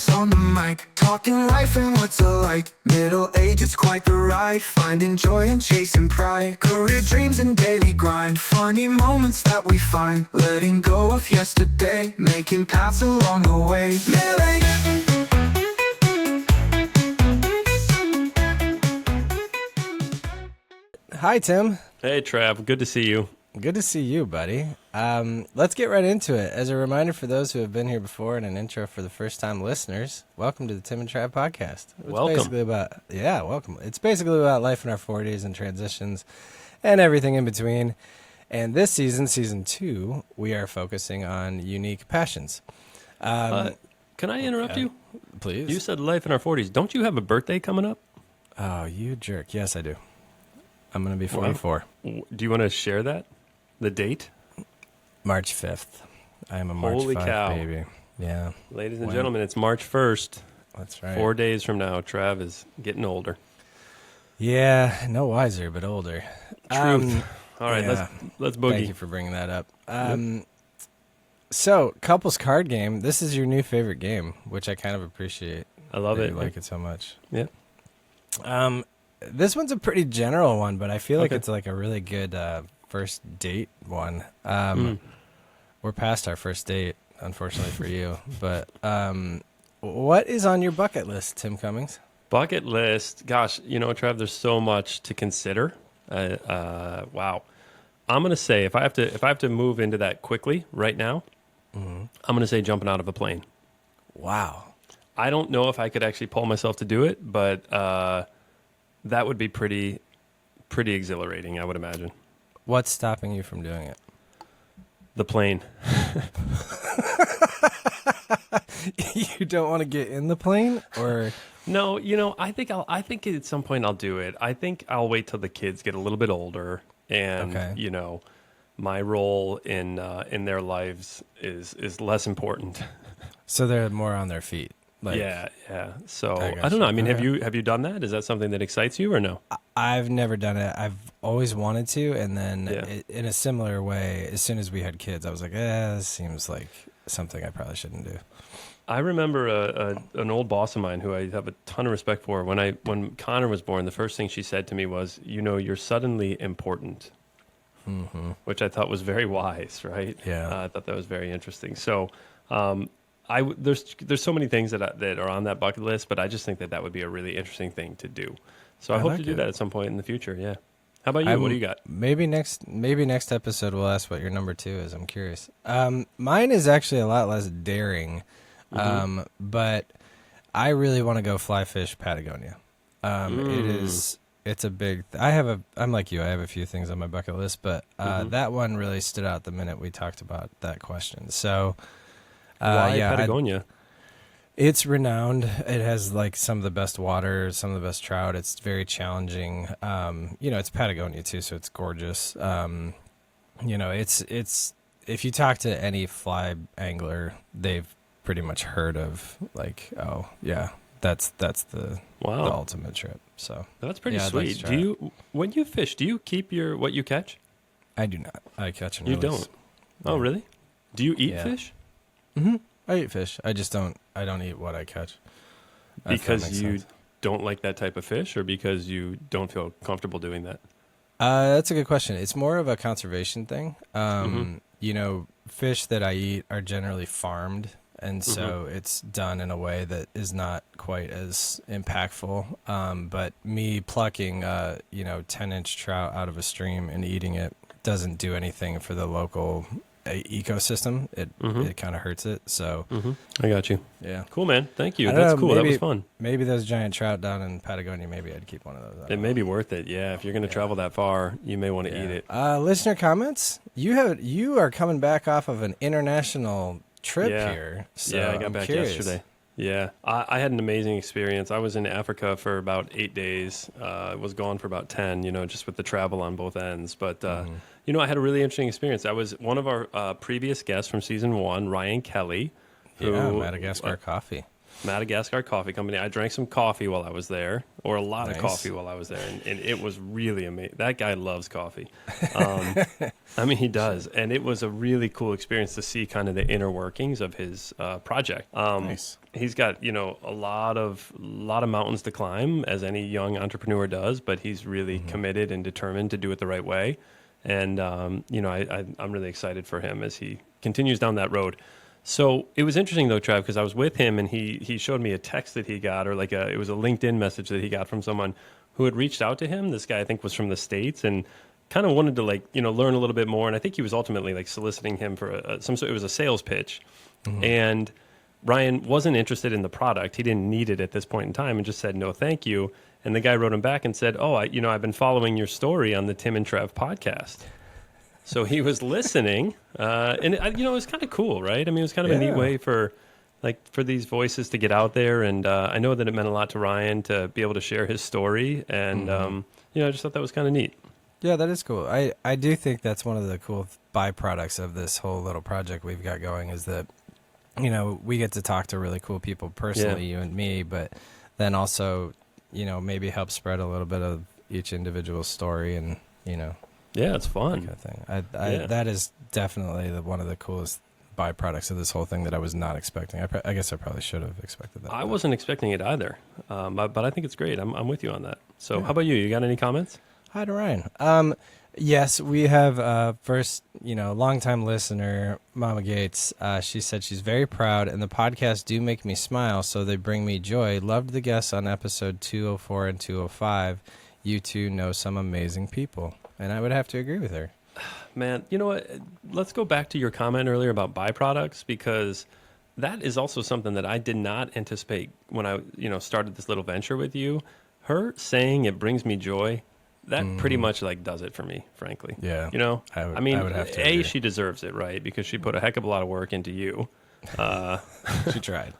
arduous on the mic, talking life and what's alike. Middle age, it's quite the ride, finding joy and chasing pride. Career dreams and daily grind, funny moments that we find. Letting go of yesterday, making paths along the way. Middle age. Hi, Tim. Hey, Trav. Good to see you. Good to see you, buddy. Let's get right into it. As a reminder for those who have been here before and an intro for the first-time listeners, welcome to the Tim and Trav podcast. Welcome. Welcome. It's basically about life in our 40s and transitions and everything in between. And this season, season 2, we are focusing on unique passions. Can I interrupt you? Please. You said life in our 40s. Don't you have a birthday coming up? Oh, you jerk. Yes, I do. I'm going to be 44. Do you want to share that? The date? March 5th. I am a March Holy 5th cow. baby. Yeah. Ladies and gentlemen, it's March 1st. That's right. 4 days from now, Trav is getting older. Yeah, no wiser, but older. Truth. All right, yeah. let's boogie. Thank you for bringing that up. So, couples card game. This is your new favorite game, which I kind of appreciate. I love that it. You like it so much. Yeah. This one's a pretty general one, but I feel like Okay. it's like a really good first date one. We're past our first date, unfortunately for you. But what is on your bucket list, Tim Cummings? Bucket list. Gosh, you know, Trav, there's so much to consider. Wow. I'm going to say if I have to move into that quickly right now, I'm going to say jumping out of a plane. Wow. I don't know if I could actually pull myself to do it, but that would be pretty exhilarating, I would imagine. What's stopping you from doing it? The plane. You don't want to get in the plane, or No, you know, I think at some point I'll do it. I think I'll wait till the kids get a little bit older, and Okay. you know, my role in their lives is less important. so they're more on their feet? Like, yeah. So I I, gotcha. don't know. I mean, Okay. have you done that? Is that something that excites you or no? I've never done it. I've always wanted to, and then Yeah. in a similar way, as soon as we had kids, I was like, this seems like something I probably shouldn't do. I remember an old boss of mine who I have a ton of respect for. When Connor was born, the first thing she said to me was, "You know, you're suddenly important," which I thought was very wise. Right? Yeah. I thought that was very interesting. So, there's so many things that are on that bucket list, but I just think that would be a really interesting thing to do. So I hope like to do it. that at some point in the future. Yeah. How about you? What do you got? Maybe next episode we'll ask what your number 2 is. I'm curious. Mine is actually a lot less daring, but I really want to go fly fish Patagonia. It's a big. I'm like you. I have a few things on my bucket list, but that one really stood out the minute we talked about that question. So, Why yeah, Patagonia? it's renowned. It has like some of the best water, some of the best trout. It's very challenging. It's Patagonia too, so it's gorgeous. It's if you talk to any fly angler, they've pretty much heard of like, oh yeah, that's the ultimate trip. So That's pretty yeah, I'd like to sweet. try it. When you fish, do you keep what you catch? I do not. I catch and You release. don't. Oh, really? Do you eat Yeah. fish? I eat fish. I just don't. I don't eat what I catch. If that Because makes you sense. don't like that type of fish, or because you don't feel comfortable doing that? That's a good question. It's more of a conservation thing. Mm-hmm. Fish that I eat are generally farmed, and so Mm-hmm. it's done in a way that is not quite as impactful. But me plucking, 10-inch trout out of a stream and eating it doesn't do anything for the local ecosystem. It kind of hurts it. So I got you. yeah, Cool, man. Thank you. I don't That's know, cool. That maybe- was fun. maybe those giant trout down in Patagonia. Maybe I'd keep one of those. I It don't may know. be worth it. Yeah, if you're going to travel that far, you may want to eat it. Listener comments. You are coming back off of an international trip Yeah. here. So Yeah, I got I'm back curious. yesterday. Yeah, I had an amazing experience. I was in Africa for about 8 days. Was gone for about 10, just with the travel on both ends. But, I had a really interesting experience. I was one of our previous guests from season 1, Ryan Kelly. Yeah, Madagascar coffee. Madagascar Coffee Company. I drank some coffee while I was there, or a lot of Nice. coffee while I was there, and it was really amazing. That guy loves coffee. I mean, he does, and it was a really cool experience to see kind of the inner workings of his project. Nice. He's got a lot of mountains to climb, as any young entrepreneur does, but he's really committed and determined to do it the right way. And I'm really excited for him as he continues down that road. So it was interesting though, Trav, because I was with him and he showed me a text that he got, or it was a LinkedIn message that he got from someone who had reached out to him. This guy, I think, was from the States and kind of wanted to learn a little bit more. And I think he was ultimately soliciting him for it was a sales pitch. And Ryan wasn't interested in the product. He didn't need it at this point in time and just said, no, thank you. And the guy wrote him back and said, oh, I've been following your story on the Tim and Trav podcast. So he was listening, and it was kind of cool, right? I mean, it was kind of a neat way for these voices to get out there, and I know that it meant a lot to Ryan to be able to share his story, and I just thought that was kind of neat. Yeah, that is cool. I do think that's one of the cool byproducts of this whole little project we've got going is that, we get to talk to really cool people personally, you and me, but then also, maybe help spread a little bit of each individual story and, Yeah, it's fun. Kind of thing. That is definitely one of the coolest byproducts of this whole thing that I was not expecting. I guess I probably should have expected that. I wasn't expecting it either, but I think it's great. I'm with you on that. So how about you? You got any comments? Hi to Ryan. Yes, we have first, longtime listener, Mama Gates. She said she's very proud, and the podcasts do make me smile, so they bring me joy. Loved the guests on episode 204 and 205. You two know some amazing people. And I would have to agree with her. Man, you know what? Let's go back to your comment earlier about byproducts, because that is also something that I did not anticipate when I, started this little venture with you. Her saying it brings me joy, that pretty much does it for me, frankly. Yeah. I would have to agree. agree. She deserves it, right? Because she put a heck of a lot of work into you. She tried.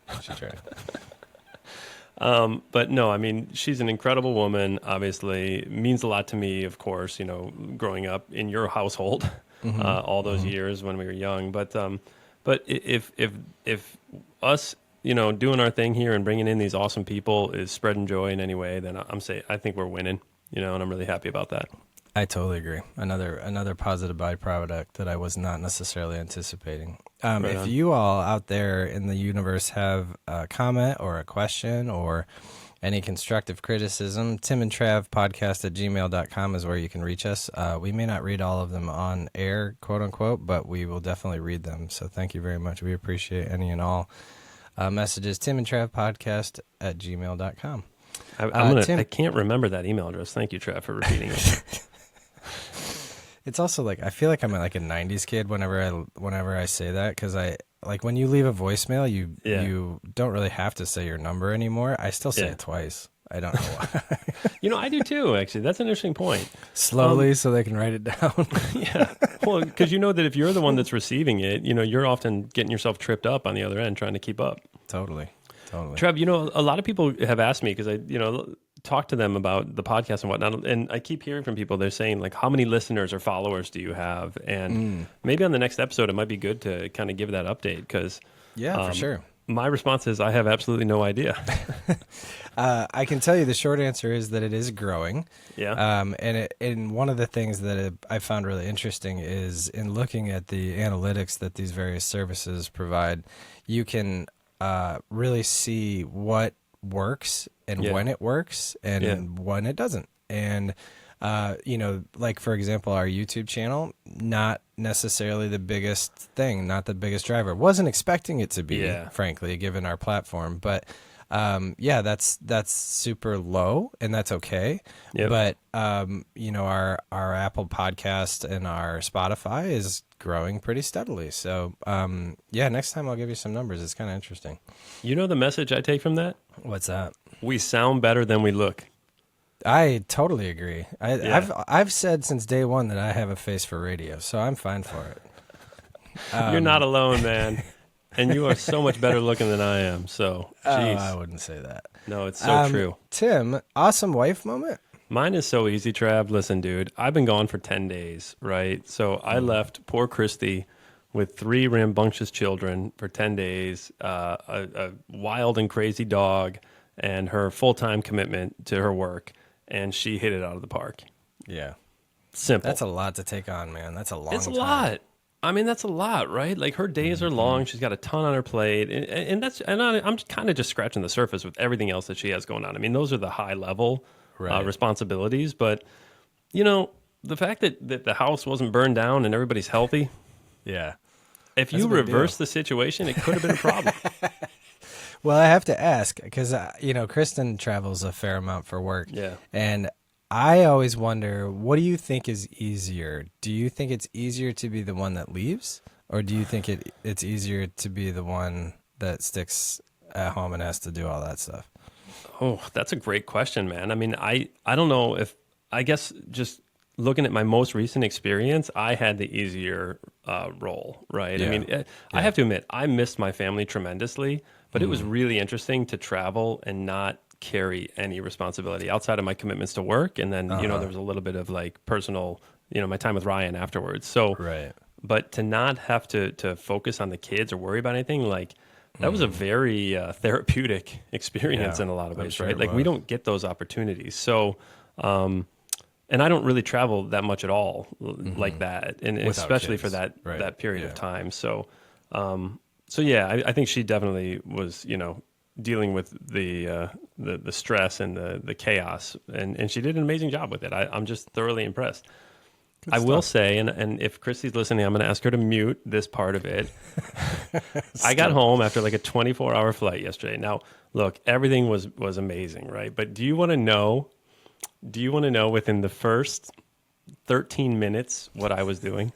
But no, I mean, she's an incredible woman, obviously. Means a lot to me, of course, growing up in your household all those years when we were young. But if us, doing our thing here and bringing in these awesome people is spreading joy in any way, then I think we're winning, and I'm really happy about that. I totally agree. Another positive byproduct that I was not necessarily anticipating. If you all out there in the universe have a comment or a question or any constructive criticism, Tim and Trav podcast at gmail.com is where you can reach us. We may not read all of them on air, quote unquote, but we will definitely read them. So thank you very much. We appreciate any and all messages. Tim and Trav podcast at gmail.com. I can't remember that email address. Thank you, Trav, for repeating it. It's also I feel like I'm a 90s kid whenever I say that, because when you leave a voicemail, you don't really have to say your number anymore. I still say it twice. I don't know why. I do too, actually. That's an interesting point. Slowly so they can write it down. Yeah. Well, because that if you're the one that's receiving it, you're often getting yourself tripped up on the other end trying to keep up. Totally. Trev, a lot of people have asked me, because I, talk to them about the podcast and whatnot, and I keep hearing from people, they're saying how many listeners or followers do you have? And maybe on the next episode it might be good to kind of give that update, because for sure, my response is I have absolutely no idea. I can tell you the short answer is that it is growing. And one of the things that I found really interesting is in looking at the analytics that these various services provide, you can really see what works and when it works and when it doesn't. And, for example, our YouTube channel, not necessarily the biggest thing, not the biggest driver. Wasn't expecting it to be, frankly, given our platform. But, that's super low, and that's okay. But, our Apple podcast and our Spotify is growing pretty steadily. So, next time I'll give you some numbers. It's kind of interesting. The message I take from that? What's that? We sound better than we look. I totally agree. I've said since day one that I have a face for radio, so I'm fine for it. You're not alone, man. And you are so much better looking than I am. So, geez. I wouldn't say that. No, it's so true. Tim, awesome wife moment? Mine is so easy, Trav. Listen, dude, I've been gone for 10 days, right? So I left poor Christy with 3 rambunctious children for 10 days, a wild and crazy dog, and her full-time commitment to her work, and she hit it out of the park. Yeah. Simple. That's a lot to take on, man. That's a long It's a time. lot. I mean, that's a lot, right? Like her days are long. She's got a ton on her plate, and I'm kind of just scratching the surface with everything else that she has going on. I mean, those are the high level Right. responsibilities, but you know, the fact that the house wasn't burned down and everybody's healthy. Yeah. If That's a you big reverse deal. the situation, it could have been a problem. Well, I have to ask because, Kristen travels a fair amount for work. Yeah. And I always wonder, what do you think is easier? Do you think it's easier to be the one that leaves? Or do you think it's easier to be the one that sticks at home and has to do all that stuff? Oh, that's a great question, man. I mean, I don't know if, I guess just looking at my most recent experience, I had the easier role, right? Yeah. I mean, I have to admit, I missed my family tremendously, but it was really interesting to travel and not carry any responsibility outside of my commitments to work. And then, there was a little bit of like personal, my time with Ryan afterwards. So, Right. but to not have to focus on the kids or worry about anything, like that was a very therapeutic experience Yeah, in a lot of I'm ways, sure right? it Like we was. don't get those opportunities. So, and I don't really travel that much at all like that, and Without especially for kids. Right. that period of Yeah. time. So, so yeah, I think she definitely was, dealing with the stress and the chaos, and she did an amazing job with it. I'm just thoroughly impressed. I will say, and if Christy's listening, I'm going to ask her to mute this part of it. I got home after like a 24-hour flight yesterday. Now, look, everything was amazing, right? But do you want to know within the first 13 minutes what I was doing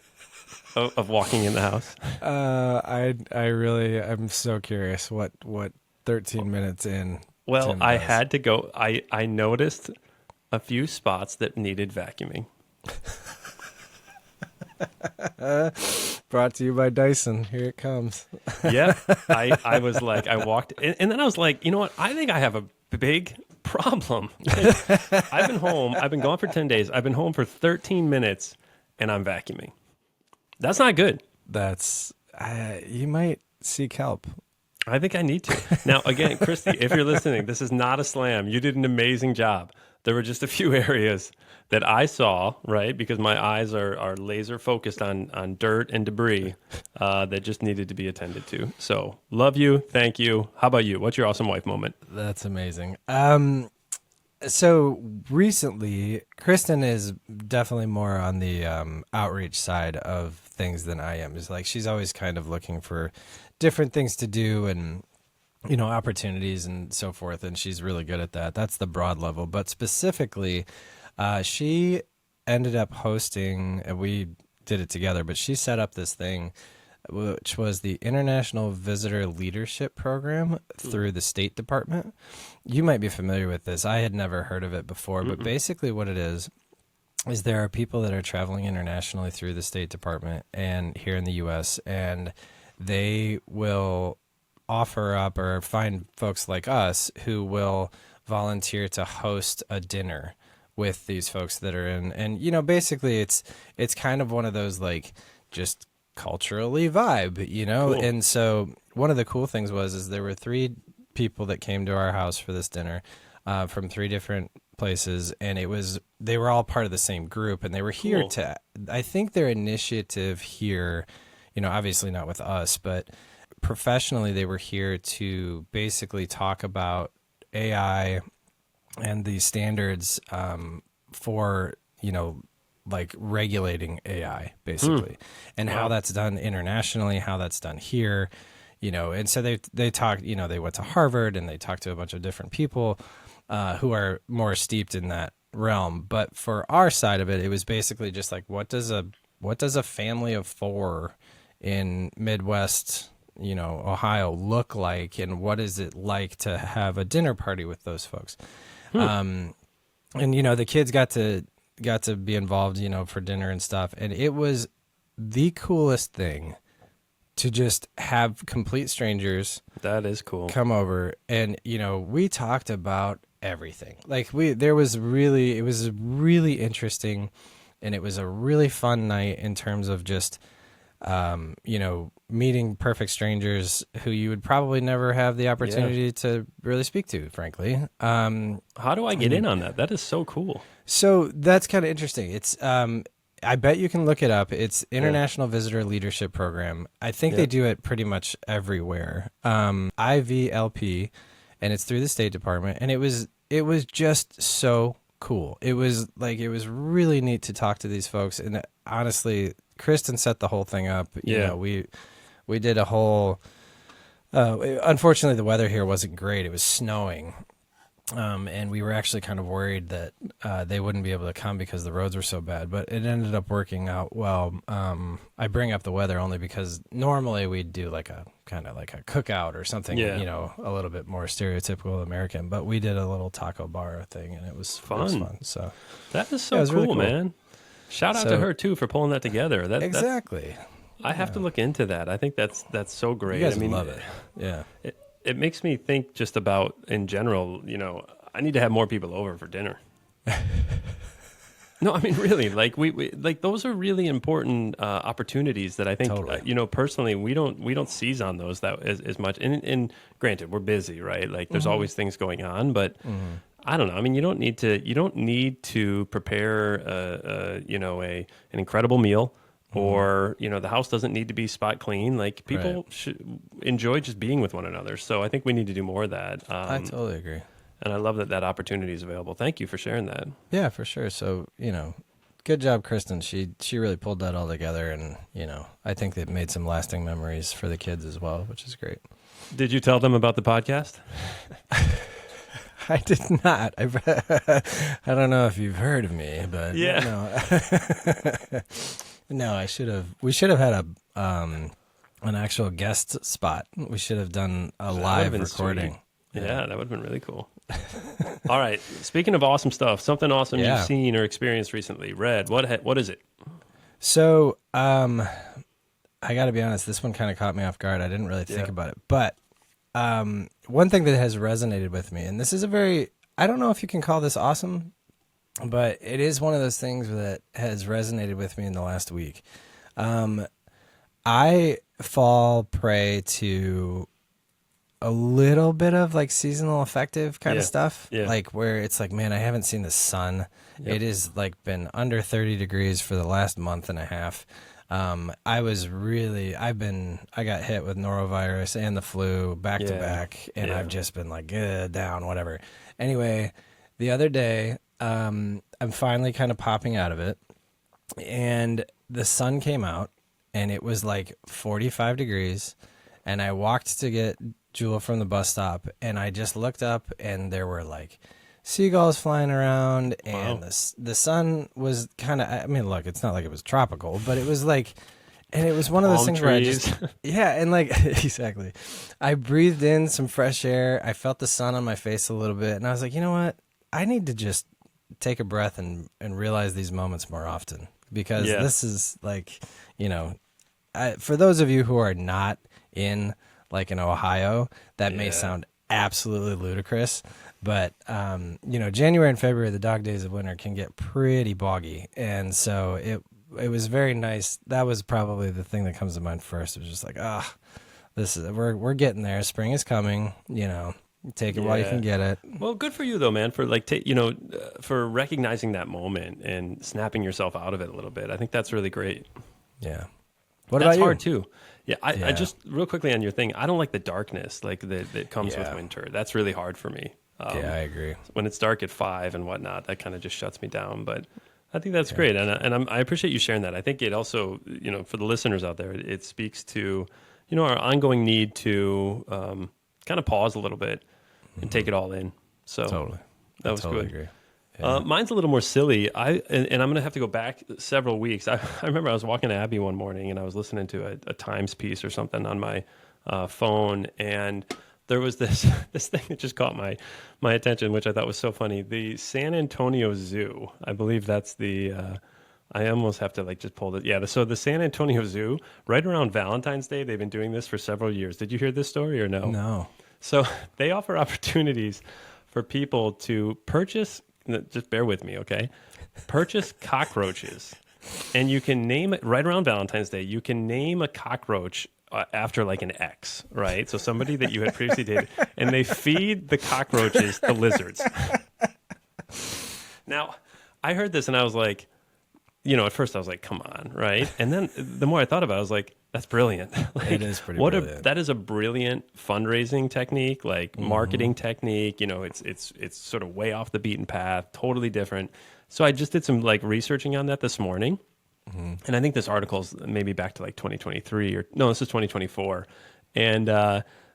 of walking in the house? I'm so curious what 13 minutes in. Well, Tim I does. had to go. I noticed a few spots that needed vacuuming. Brought to you by Dyson. Here it comes. Yeah, I was like, I walked, and then I was like, you know what? I think I have a big problem. Like, I've been home. I've been gone for 10 days. I've been home for 13 minutes, and I'm vacuuming. That's not good. That's you might seek help. I think I need to. Now, again, Christy, if you're listening, this is not a slam. You did an amazing job. There were just a few areas that I saw, right, because my eyes are laser focused on dirt and debris that just needed to be attended to. So, love you. Thank you. How about you? What's your awesome wife moment? That's amazing. So recently, Kristen is definitely more on the outreach side of things than I am. It's like she's always kind of looking for different things to do and opportunities and so forth, and she's really good at that. That's the broad level, but specifically, she ended up hosting, and we did it together, but she set up this thing, which was the International Visitor Leadership Program through the State Department. You might be familiar with this. I had never heard of it before, but basically what it is there are people that are traveling internationally through the State Department and here in the U.S., and they will offer up or find folks like us who will volunteer to host a dinner with these folks that are in. And, basically it's kind of one of those like just culturally vibe, Cool. And so one of the cool things is there were 3 people that came to our house for this dinner from 3 different places, and they were all part of the same group, and they were here Cool. to, I think their initiative here, obviously not with us, but professionally they were here to basically talk about AI and the standards for, like regulating AI basically, and how that's done internationally, how that's done here, and so they talked, they went to Harvard and they talked to a bunch of different people who are more steeped in that realm. But for our side of it, it was basically just like, what does a family of 4 in Midwest, Ohio look like, and what is it like to have a dinner party with those folks? And the kids got to be involved, for dinner and stuff, and it was the coolest thing to just have complete strangers That is cool. come over, and we talked about everything. Like it was really interesting, and it was a really fun night in terms of just meeting perfect strangers who you would probably never have the opportunity to really speak to, frankly. How do I get in on that? That is so cool. So that's kind of interesting. It's I bet you can look it up. It's International Visitor Leadership Program. I think they do it pretty much everywhere. IVLP, and it's through the State Department. And it was just so cool. It was really neat to talk to these folks. And honestly, Kristen set the whole thing up. You know, we did a whole. Unfortunately, the weather here wasn't great. It was snowing. And we were actually kind of worried that they wouldn't be able to come because the roads were so bad, but it ended up working out well. I bring up the weather only because normally we'd do like a kind of like a cookout or something, a little bit more stereotypical American, but we did a little taco bar thing and it was fun. So that is so cool, really cool, man. Shout out to her too for pulling that together. Exactly. I have to look into that. I think that's so great. You guys love it. Yeah. It makes me think just about, in general, I need to have more people over for dinner. No, I mean, really, like we like those are really important opportunities that I think, personally, we don't seize on those as much. And granted, we're busy, right? Like there's always things going on, but I don't know. I mean, you don't need to prepare, an incredible meal. Or, the house doesn't need to be spot clean. Like, people should enjoy just being with one another. So I think we need to do more of that. I totally agree. And I love that opportunity is available. Thank you for sharing that. Yeah, for sure. So, good job, Kristen. She really pulled that all together. And, I think it made some lasting memories for the kids as well, which is great. Did you tell them about the podcast? I did not. I don't know if you've heard of me, but no. No, I should have. We should have had an actual guest spot. We should have done a live recording. Yeah, that would have been really cool. All right. Speaking of awesome stuff, something awesome you've seen or experienced recently. Red, what is it? So, I got to be honest. This one kind of caught me off guard. I didn't really think about it, but one thing that has resonated with me, and this is I don't know if you can call this awesome, but it is one of those things that has resonated with me in the last week. I fall prey to a little bit of like seasonal affective kind of stuff. Yeah. Like where it's like, man, I haven't seen the sun. Yep. It is like been under 30 degrees for the last month and a half. I got hit with norovirus and the flu back to back, and I've just been like, down, whatever. Anyway, the other day, I'm finally kind of popping out of it, and the sun came out, and it was like 45 degrees, and I walked to get Jewel from the bus stop, and I just looked up, and there were like seagulls flying around, and the sun was kind of, I mean, look, it's not like it was tropical, but it was like, and it was one of those things where I just, and like, exactly. I breathed in some fresh air. I felt the sun on my face a little bit, and I was like, you know what? I need to just take a breath and realize these moments more often, because this is like, for those of you who are not in like in Ohio, that may sound absolutely ludicrous, but January and February, the dog days of winter, can get pretty boggy, and so it was very nice. That was probably the thing that comes to mind first. It was just like, we're getting there. Spring is coming. Take it while you can get it. Well, good for you though, man, for like for recognizing that moment and snapping yourself out of it a little bit. I think that's really great. Yeah. That's hard too. Yeah, I just real quickly on your thing. I don't like the darkness like that comes with winter. That's really hard for me. I agree. When it's dark at 5 and whatnot, that kind of just shuts me down. But I think that's great, and I appreciate you sharing that. I think it also, for the listeners out there, it speaks to, our ongoing need to kind of pause a little bit and take it all in. So totally, that was totally good. Agree. Yeah. Mine's a little more silly. And I'm going to have to go back several weeks. I remember I was walking to Abby one morning and I was listening to a Times piece or something on my phone, and there was this thing that just caught my attention, which I thought was so funny. The San Antonio Zoo, I believe that's the. I almost have to just pull it. Yeah, so the San Antonio Zoo, right around Valentine's Day, they've been doing this for several years. Did you hear this story or no? No. So they offer opportunities for people to purchase. Just bear with me, okay? Purchase cockroaches and you can name it right around Valentine's Day. You can name a cockroach after like an ex, right? So somebody that you had previously dated, and they feed the cockroaches to lizards. Now, I heard this and I was like, at first I was like, come on, right? And then the more I thought about it, I was like, that's brilliant. Like, It is pretty brilliant. That is a brilliant fundraising technique, like marketing technique. It's sort of way off the beaten path, totally different. So I just did some like researching on that this morning. And I think this article's maybe back to like 2023 or no, this is 2024. And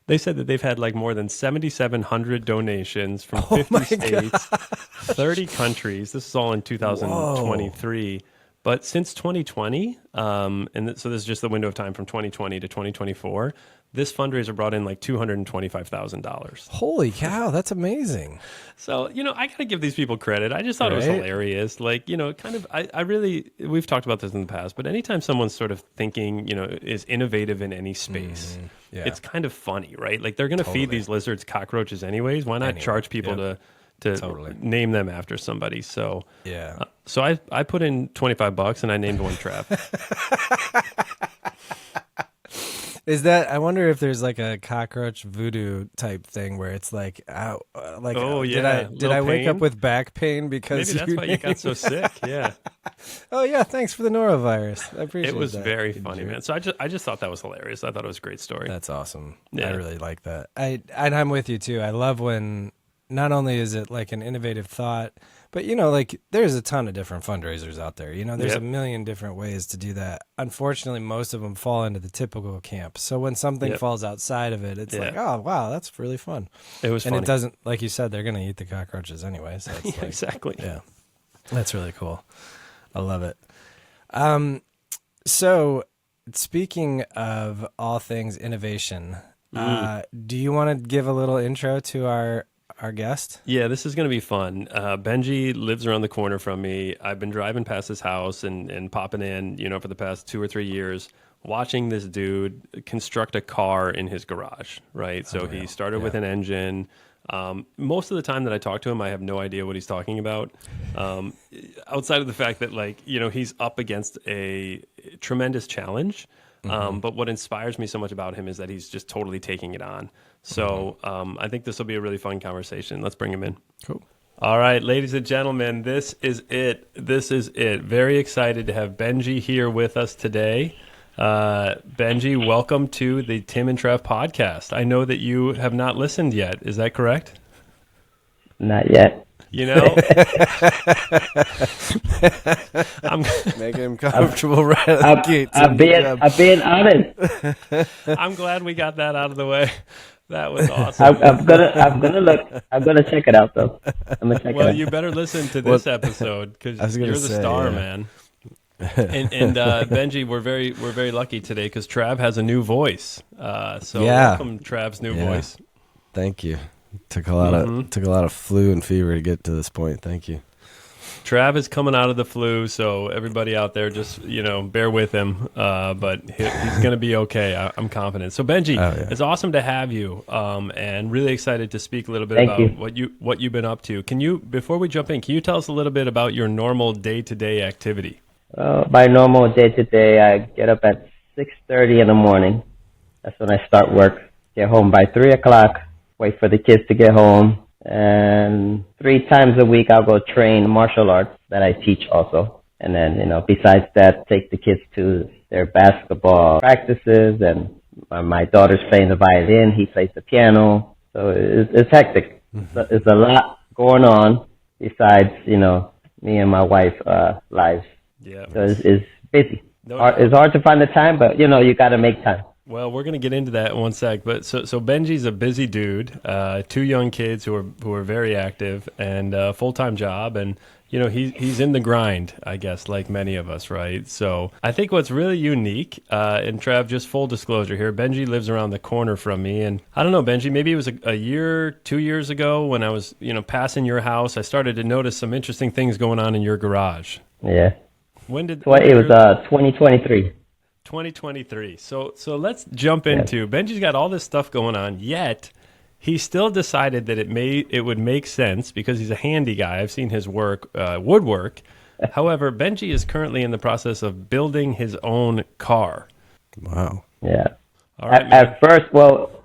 they said that they've had like more than 7,700 donations from 50 states, 30 countries. This is all in 2023. Whoa. But since 2020, so this is just the window of time from 2020 to 2024, this fundraiser brought in like $225,000. Holy cow, that's amazing. So, I got to give these people credit. I just thought it was hilarious. Like, kind of, I really, we've talked about this in the past, but anytime someone's sort of thinking, is innovative in any space, it's kind of funny, right? Like they're going to feed these lizards cockroaches anyways. Why not charge people to name them after somebody? So, so I put in $25 and I named one Trav. Is that? I wonder if there's like a cockroach voodoo type thing where it's like, did I wake up with back pain because maybe that's why you got so sick? Yeah. Oh yeah, thanks for the norovirus. I appreciate it. It was that. very funny, man. So I just thought that was hilarious. I thought it was a great story. That's awesome. Yeah. I really like that. And I'm with you too. I love when not only is it like an innovative thought, but like there's a ton of different fundraisers out there. There's a million different ways to do that. Unfortunately, most of them fall into the typical camp. So when something falls outside of it, it's like, oh wow, that's really fun. It was, and funny. It doesn't, like you said, they're going to eat the cockroaches anyway. So it's like, exactly. Yeah, that's really cool. I love it. So speaking of all things innovation, do you want to give a little intro to our guest? Yeah, this is going to be fun. Benji lives around the corner from me. I've been driving past his house and popping in, for the past 2 or 3 years, watching this dude construct a car in his garage, right? So he started with an engine. Most of the time that I talk to him, I have no idea what he's talking about. Outside of the fact that he's up against a tremendous challenge. But what inspires me so much about him is that he's just totally taking it on. So I think this will be a really fun conversation. Let's bring him in. Cool. All right, ladies and gentlemen, this is it. This is it. Very excited to have Benji here with us today. Benji, welcome to the Tim and Trav podcast. I know that you have not listened yet. Is that correct? Not yet. I'm making him comfortable right out of the gate. I'm being honest. I'm glad we got that out of the way. That was awesome. I'm gonna look. I'm gonna check it out though. I'm gonna check it out. Well, you better listen to this episode because you're the star, man. And Benji, we're very lucky today because Trav has a new voice. Welcome, Trav's new voice. Thank you. Took a lot of flu and fever to get to this point. Thank you. Trav is coming out of the flu, so everybody out there just bear with him. But he's going to be okay. I'm confident. So Benji, it's awesome to have you, and really excited to speak a little bit about what you've been up to. Before we jump in, can you tell us a little bit about your normal day-to-day activity? By normal day-to-day, I get up at 6:30 in the morning. That's when I start work. Get home by 3 o'clock. Wait for the kids to get home. And 3 times a week, I'll go train martial arts that I teach also. And then, besides that, take the kids to their basketball practices. And my daughter's playing the violin. He plays the piano. So it's hectic. It's a lot going on besides, me and my wife lives. Yeah. So it's busy. It's hard to find the time, but, you got to make time. Well, we're going to get into that in one sec, but so Benji's a busy dude, 2 young kids who are very active and a full-time job, and he's in the grind, I guess, like many of us, right? So I think what's really unique, and Trav, just full disclosure here, Benji lives around the corner from me, and I don't know, Benji, maybe it was a year, 2 years ago when I was passing your house, I started to notice some interesting things going on in your garage. Yeah. When it was 2023. 2023. So let's jump into Benji's got all this stuff going on, yet he still decided that it would make sense because he's a handy guy. I've seen his work, woodwork, However, Benji is currently in the process of building his own car. Wow. Yeah. All right, man. At first, well,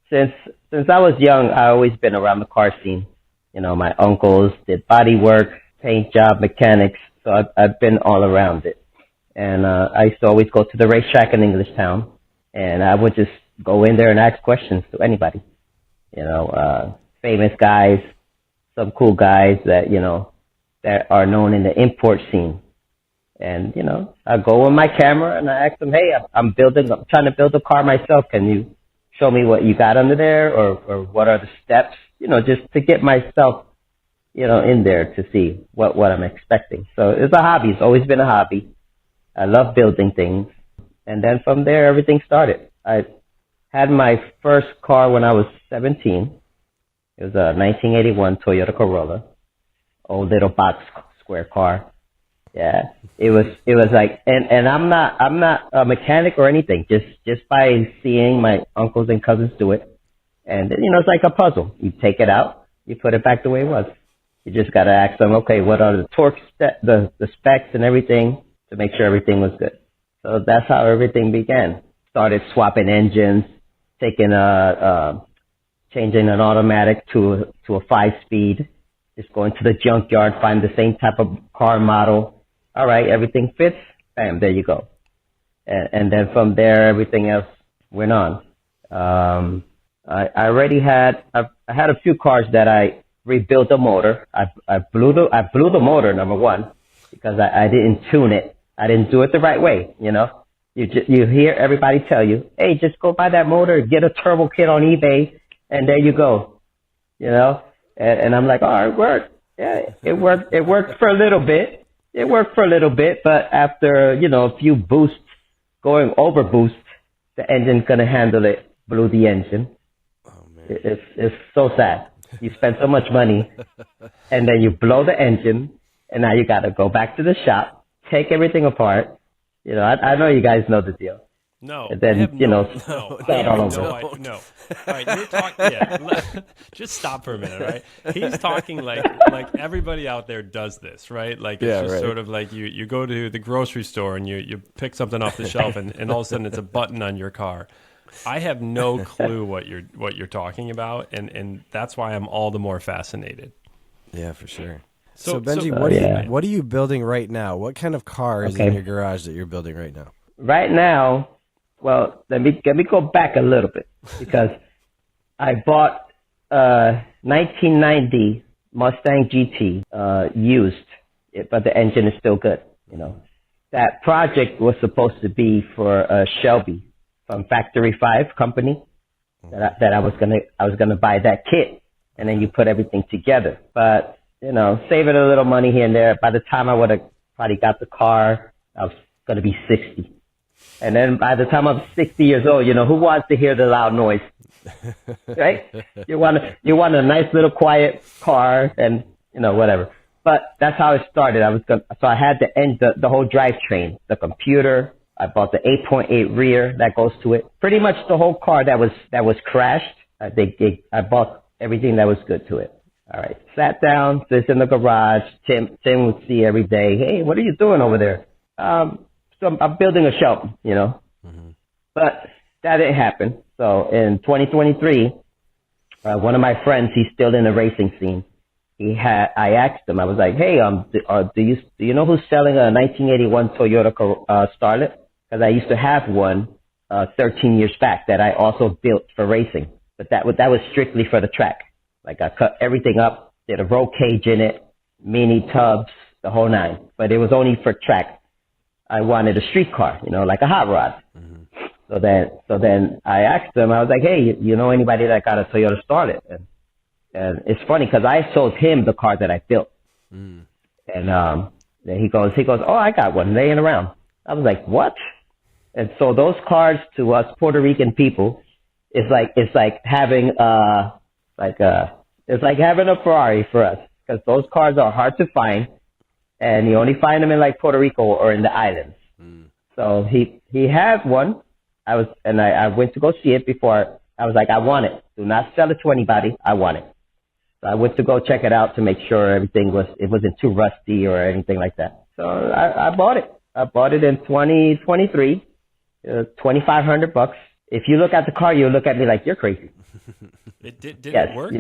since I was young, I always been around the car scene. You know, my uncles did body work, paint job, mechanics, so I've been all around it. And I used to always go to the racetrack in Englishtown, and I would just go in there and ask questions to anybody. You know, famous guys, some cool guys that, you know, that are known in the import scene. And, you know, I go with my camera and I ask them, hey, I'm trying to build a car myself. Can you show me what you got under there, or what are the steps? You know, just to get myself, you know, in there to see what I'm expecting. So it's a hobby. It's always been a hobby. I love building things. And then from there, everything started. I had my first car when I was 17. It was a 1981 Toyota Corolla, old little box square car. Yeah, it was like, and I'm not a mechanic or anything. Just by seeing my uncles and cousins do it, and you know, it's like a puzzle. You take it out, you put it back the way it was. You just gotta ask them, okay, what are the torque, the specs and everything to make sure everything was good. So that's how everything began. Started swapping engines, taking changing an automatic to a 5-speed. Just going to the junkyard, find the same type of car model. All right, everything fits. Bam, there you go. And then from there, everything else went on. I already had I had a few cars that I rebuilt the motor. I blew the motor, number one, because I didn't tune it. I didn't do it the right way. You know, you hear everybody tell you, hey, just go buy that motor, get a turbo kit on eBay, and there you go. You know, and I'm like, oh, it worked. Yeah, it worked. It worked for a little bit. It worked for a little bit, but after, you know, a few boosts, going over boost, the engine's gonna handle it. Blew the engine. Oh man, it's so sad. You spend so much money, and then you blow the engine, and now you gotta go back to the shop, take everything apart. You know, I know you guys know the deal. No, And then, you know, start all over. No. All right, you're talking. Yeah, just stop for a minute, right? He's talking like everybody out there does this, right? Like it's just sort of like you go to the grocery store and you pick something off the shelf and all of a sudden it's a button on your car. I have no clue what you're talking about, and that's why I'm all the more fascinated. Yeah, for sure. So Benji, what are you building right now? What kind of car is in your garage that you're building right now? Right now, well, let me go back a little bit, because I bought a 1990 Mustang GT used, but the engine is still good. You know, that project was supposed to be for Shelby from Factory 5 company. That I was gonna buy that kit, and then you put everything together. But you know, saving a little money here and there. By the time I would have probably got the car, I was gonna be 60. And then by the time I'm 60 years old, you know, who wants to hear the loud noise, right? You want a nice little quiet car, and you know, whatever. But that's how it started. So I had the whole drivetrain, the computer. I bought the 8.8 rear that goes to it. Pretty much the whole car that was crashed. I bought everything that was good to it. All right, sat down, sits in the garage. Tim would see every day. Hey, what are you doing over there? So I'm building a shelf, you know, but that didn't happen. So in 2023, one of my friends, he's still in the racing scene. I asked him, I was like, hey, do you know who's selling a 1981 Toyota Starlet? Because I used to have one 13 years back that I also built for racing, but that was strictly for the track. Like I cut everything up, did a roll cage in it, mini tubs, the whole nine, but it was only for track. I wanted a street car, you know, like a hot rod. So then I asked him, I was like, hey, you know anybody that got a Toyota Starlet? And it's funny because I sold him the car that I built. And then he goes, oh, I got one laying around. I was like, what? And so those cars to us Puerto Rican people, it's like having having a Ferrari for us, because those cars are hard to find. And you only find them in like Puerto Rico or in the islands. So he has one. I went to go see it before. I was like, I want it. Do not sell it to anybody. I want it. So I went to go check it out to make sure it wasn't too rusty or anything like that. So I bought it. I bought it in 2023, $2,500. If you look at the car, you'll look at me like you're crazy. Did Yes, it work?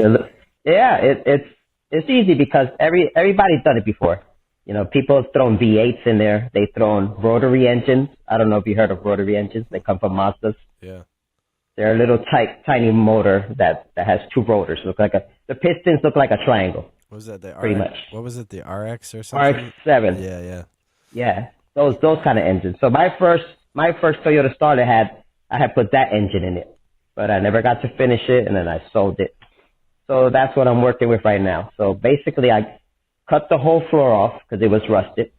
It's easy because everybody's done it before. You know, people have thrown V8s in there. They've thrown rotary engines. I don't know if you heard of rotary engines. They come from Mazdas. Yeah. They're a little tiny motor that has two rotors. The pistons look like a triangle. What was that? The pretty RX, much. What was it? The RX or something? RX-7. Yeah. Yeah. Those kind of engines. So my first Toyota Starlet I had put that engine in it, but I never got to finish it, and then I sold it. So that's what I'm working with right now. So basically, I cut the whole floor off because it was rusted.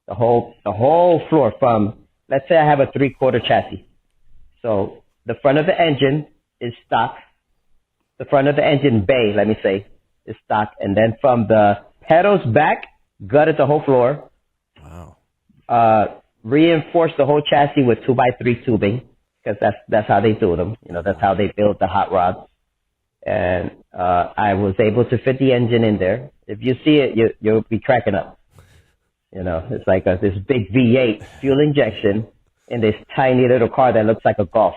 The whole floor from, let's say I have a 3/4 chassis. So the front of the engine is stock. The front of the engine bay, let me say, is stock. And then from the pedals back, gutted the whole floor. Wow. Reinforced the whole chassis with 2x3 tubing because that's how they do them. You know, that's how they build the hot rods. And I was able to fit the engine in there. If you see it, you'll be cracking up. You know, it's like this big V8 fuel injection in this tiny little car that looks like a Golf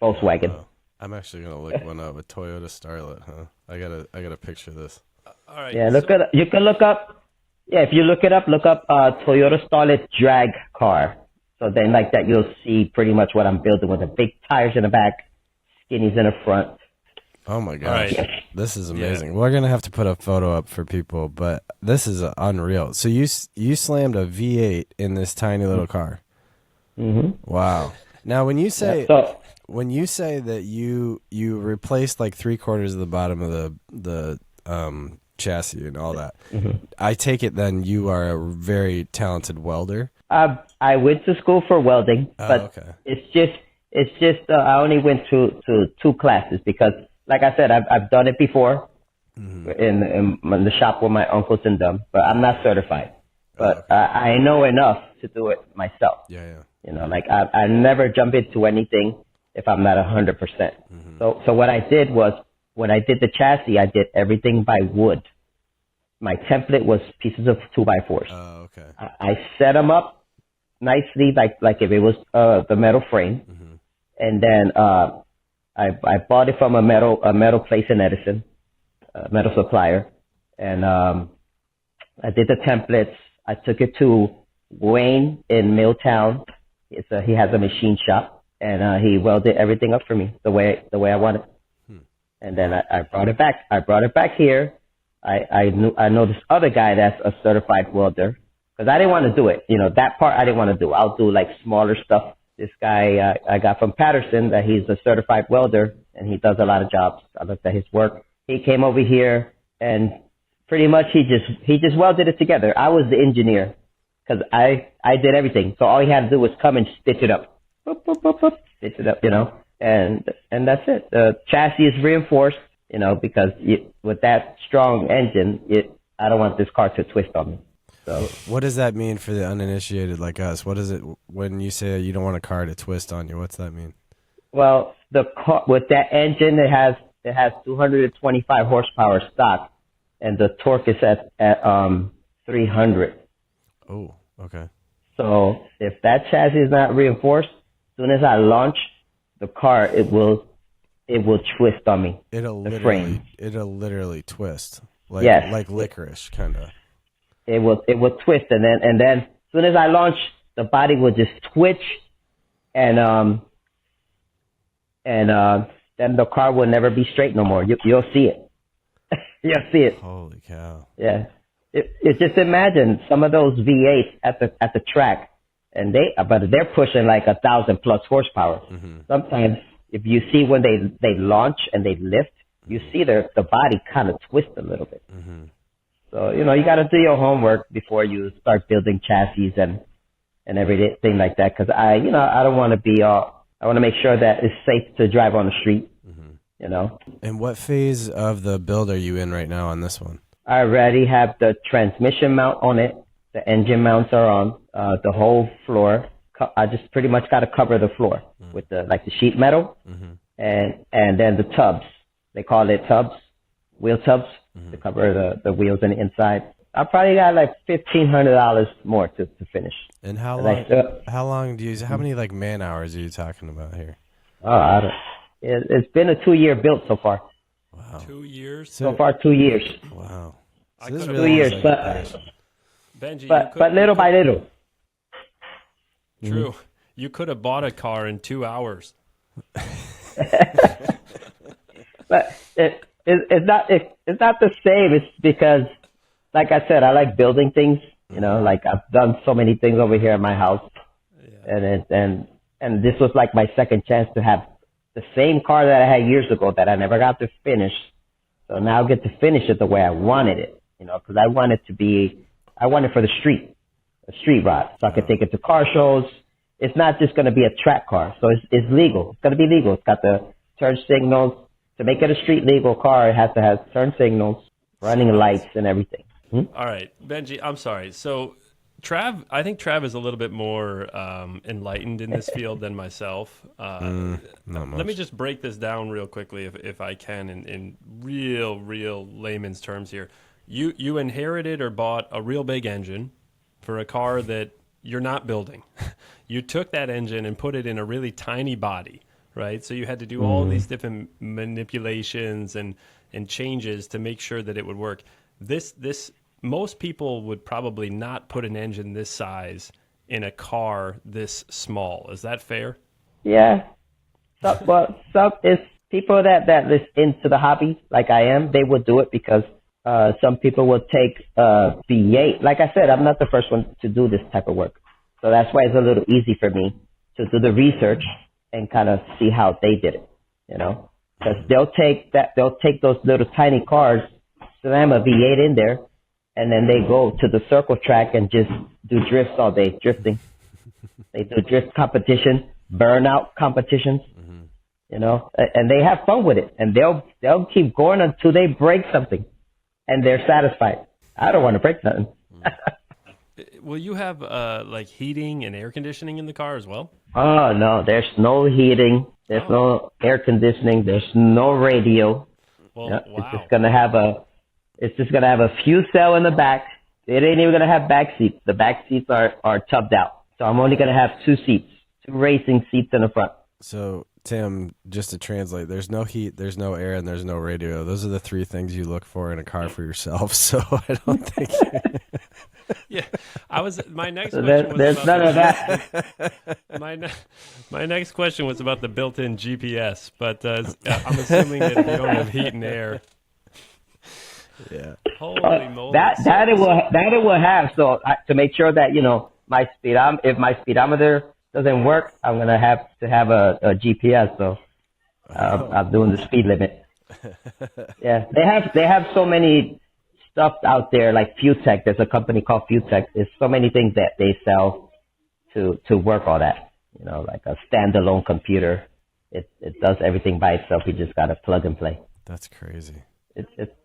Volkswagen. Oh, I'm actually gonna look one up. A Toyota Starlet, huh? I gotta picture this. All right. Yeah, you can look up. Yeah, if you look it up, look up Toyota Starlet drag car. So then like that, you'll see pretty much what I'm building with the big tires in the back, skinnies in the front. Oh my gosh, Right. This is amazing. Yeah. We're gonna have to put a photo up for people, but this is unreal. So you slammed a V8 in this tiny little car. Mm-hmm. Wow. Now when you say that you replaced like 3/4 of the bottom of the chassis and all that, I take it then you are a very talented welder. I went to school for welding, but okay. it's just I only went to 2 classes because, like I said, I've done it before in the shop with my uncles and them, but I'm not certified. But I know enough to do it myself. Yeah. You know, like I never jump into anything if I'm not 100%. So what I did was when I did the chassis, I did everything by wood. My template was pieces of 2x4s. Oh, okay. I set them up nicely, like if it was the metal frame, and then I bought it from a metal place in Edison, a metal supplier, and I did the templates. I took it to Wayne in Milltown. He has a machine shop, and he welded everything up for me the way I wanted. And then I brought it back. I brought it back here. I know this other guy that's a certified welder because I didn't want to do it. You know, that part I didn't want to do. I'll do like smaller stuff. This guy I got from Patterson that he's a certified welder and he does a lot of jobs. I looked at his work. He came over here and pretty much he just welded it together. I was the engineer because I did everything. So all he had to do was come and stitch it up. Boop, boop, boop, boop, stitch it up, you know, and that's it. The chassis is reinforced, you know, because with that strong engine, I don't want this car to twist on me. So what does that mean for the uninitiated like us? What is it when you say you don't want a car to twist on you? What's that mean? Well, the car with that engine, it has 225 horsepower stock, and the torque is at 300. Oh, okay. So if that chassis is not reinforced, as soon as I launch the car, it will twist on me. It'll literally twist. Like, yes. Like licorice, kind of. It will twist, and then as soon as I launch, the body will just twitch, and then the car will never be straight no more. You'll see it. You'll see it. Holy cow! Yeah. It just imagine some of those V8s at the track, and they're pushing like 1,000+ horsepower. Sometimes if you see when they launch and they lift, you see the body kind of twist a little bit. So, you know, you got to do your homework before you start building chassis and everything like that. Cause I don't want to be I want to make sure that it's safe to drive on the street, you know. And what phase of the build are you in right now on this one? I already have the transmission mount on it. The engine mounts are on, the whole floor. I just pretty much got to cover the floor with the sheet metal and then the tubs. They call it tubs. wheel tubs to cover the wheels and the inside. I probably got like $1,500 more to finish. And how long do you? How many like man hours are you talking about here? Oh, it's been a 2-year build so far. Wow. 2 years. So far, 2 years. Wow. So I this could've- 2 years, is Benji, but little by little. True. You could have bought a car in 2 hours. But it's not the same. It's because, like I said, I like building things. You know, like I've done so many things over here at my house, and this was like my second chance to have the same car that I had years ago that I never got to finish. So now I get to finish it the way I wanted it. You know, because I want it for the street, a street ride, so I could take it to car shows. It's not just going to be a track car, so it's legal. It's going to be legal. It's got the turn signals. To make it a street legal car, it has to have turn signals, running lights, and everything. All right, Benji, I'm sorry. So I think Trav is a little bit more enlightened in this field than myself. Not much. Let me just break this down real quickly, if I can, in real layman's terms here. You inherited or bought a real big engine for a car that you're not building. You took that engine and put it in a really tiny body, right? So you had to do all these different manipulations and changes to make sure that it would work. Most people would probably not put an engine this size in a car this small. Is that fair? Yeah. Some is people that is into the hobby, like I am, they would do it because some people will take V8. Like I said, I'm not the first one to do this type of work. So that's why it's a little easy for me to do the research and kind of see how they did it, you know? Because they'll take those little tiny cars, slam a V8 in there, and then they go to the circle track and just do drifts all day, drifting. They do drift competition, burnout competitions, you know, and they have fun with it. And they'll keep going until they break something, and they're satisfied. I don't want to break nothing. Will you have like heating and air conditioning in the car as well? Oh no, there's no heating, there's no air conditioning, there's no radio. Well, Yeah, wow. It's just gonna have a fuel cell in the back. It ain't even gonna have back seats. The back seats are tubbed out. So I'm only gonna have 2 seats, 2 racing seats in the front. So, Tim, just to translate, there's no heat, there's no air, and there's no radio. Those are the 3 things you look for in a car for yourself. So I don't think. Yeah, my next So question was there's about none of that. my next question was about the built-in GPS, but I'm assuming that if you don't have heat and air. Yeah. Holy moly! That it will have. So to make sure that, you know, if my speedometer doesn't work, I'm gonna have to have a GPS. So I'm doing the speed limit. Yeah, they have so many stuff out there like FuelTech. There's a company called FuelTech. There's so many things that they sell to work all that. You know, like a standalone computer. It does everything by itself. You just gotta plug and play. That's crazy.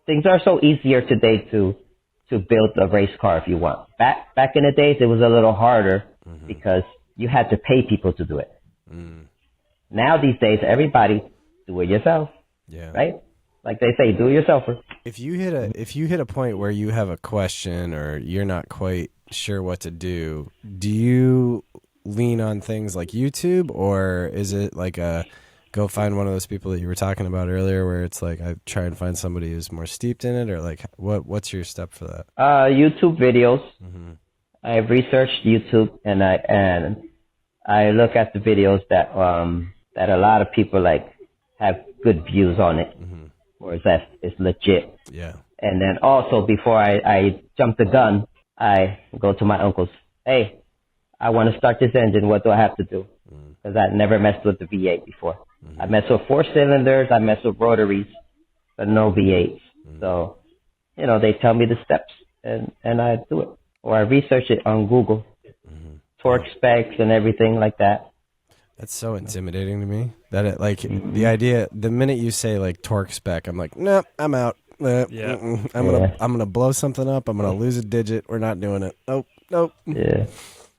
Things are so easier today to build a race car if you want. Back in the days, it was a little harder because you had to pay people to do it. Now these days, everybody do it yourself. Yeah. Right? Like they say, do it yourselfer. If you hit a point where you have a question or you're not quite sure what to do you lean on things like YouTube, or is it like go find one of those people that you were talking about earlier where it's like I try and find somebody who's more steeped in it, or like what's your step for that? YouTube videos. I have researched YouTube and I look at the videos that a lot of people like have good views on it, or it's legit. Yeah. And then also before I jump the gun, I go to my uncles. Hey, I want to start this engine. What do I have to do? Because I never messed with the V8 before. I messed with 4 cylinders. I messed with rotaries, but no V8s. So, you know, they tell me the steps and I do it. Or I research it on Google, torque specs and everything like that. That's so intimidating to me. That it, like the idea, the minute you say like torque spec, I'm like, nope, I'm out. I'm gonna blow something up. I'm gonna lose a digit. We're not doing it. Nope. Yeah,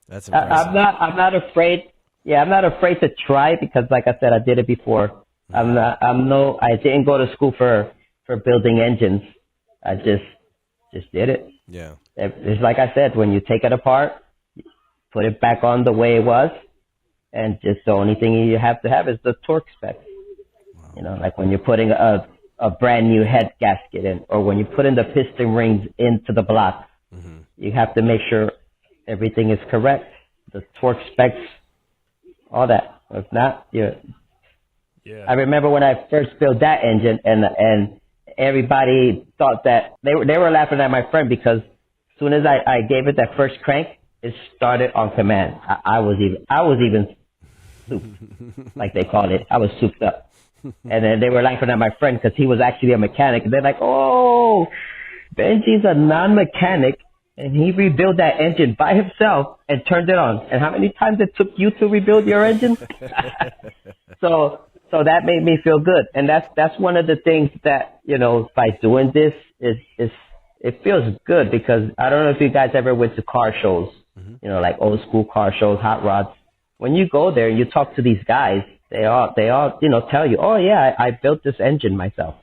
that's impressive. I'm not afraid. Yeah, I'm not afraid to try because, like I said, I did it before. I didn't go to school for for building engines. I just did it. Yeah. It's like I said, when you take it apart, put it back on the way it was, and just the only thing you have to have is the torque spec. Wow. You know, like when you're putting a brand new head gasket in, or when you put in the piston rings into the block, you have to make sure everything is correct. The torque specs, all that. If not, yeah. I remember when I first built that engine, and everybody thought that they were laughing at my friend because as soon as I gave it that first crank, it started on command. I was even souped, like they call it. I was souped up. And then they were laughing at my friend because he was actually a mechanic. And they're like, oh, Benji's a non-mechanic, and he rebuilt that engine by himself and turned it on. And how many times it took you to rebuild your engine? So that made me feel good. And that's one of the things that, you know, by doing this is it feels good, because I don't know if you guys ever went to car shows, you know, like old school car shows, hot rods. When you go there and you talk to these guys, they all, you know, tell you, oh yeah, I built this engine myself.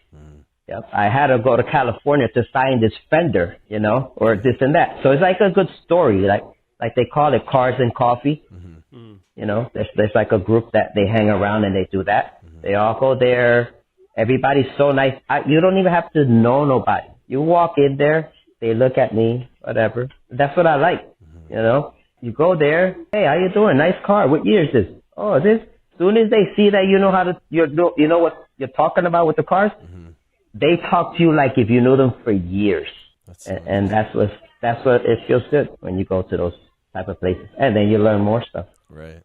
Yep. I had to go to California to sign this fender, you know, or this and that. So it's like a good story, like they call it Cars and Coffee. You know, there's like a group that they hang around and they do that. They all go there. Everybody's so nice. You don't even have to know nobody. You walk in there, they look at me, whatever. That's what I like. You know, you go there. Hey, how you doing? Nice car. What year is this? Oh, this. As soon as they see that you know how to, you know what you're talking about with the cars, they talk to you like if you knew them for years. And that's what it feels good when you go to those type of places, and then you learn more stuff. Right.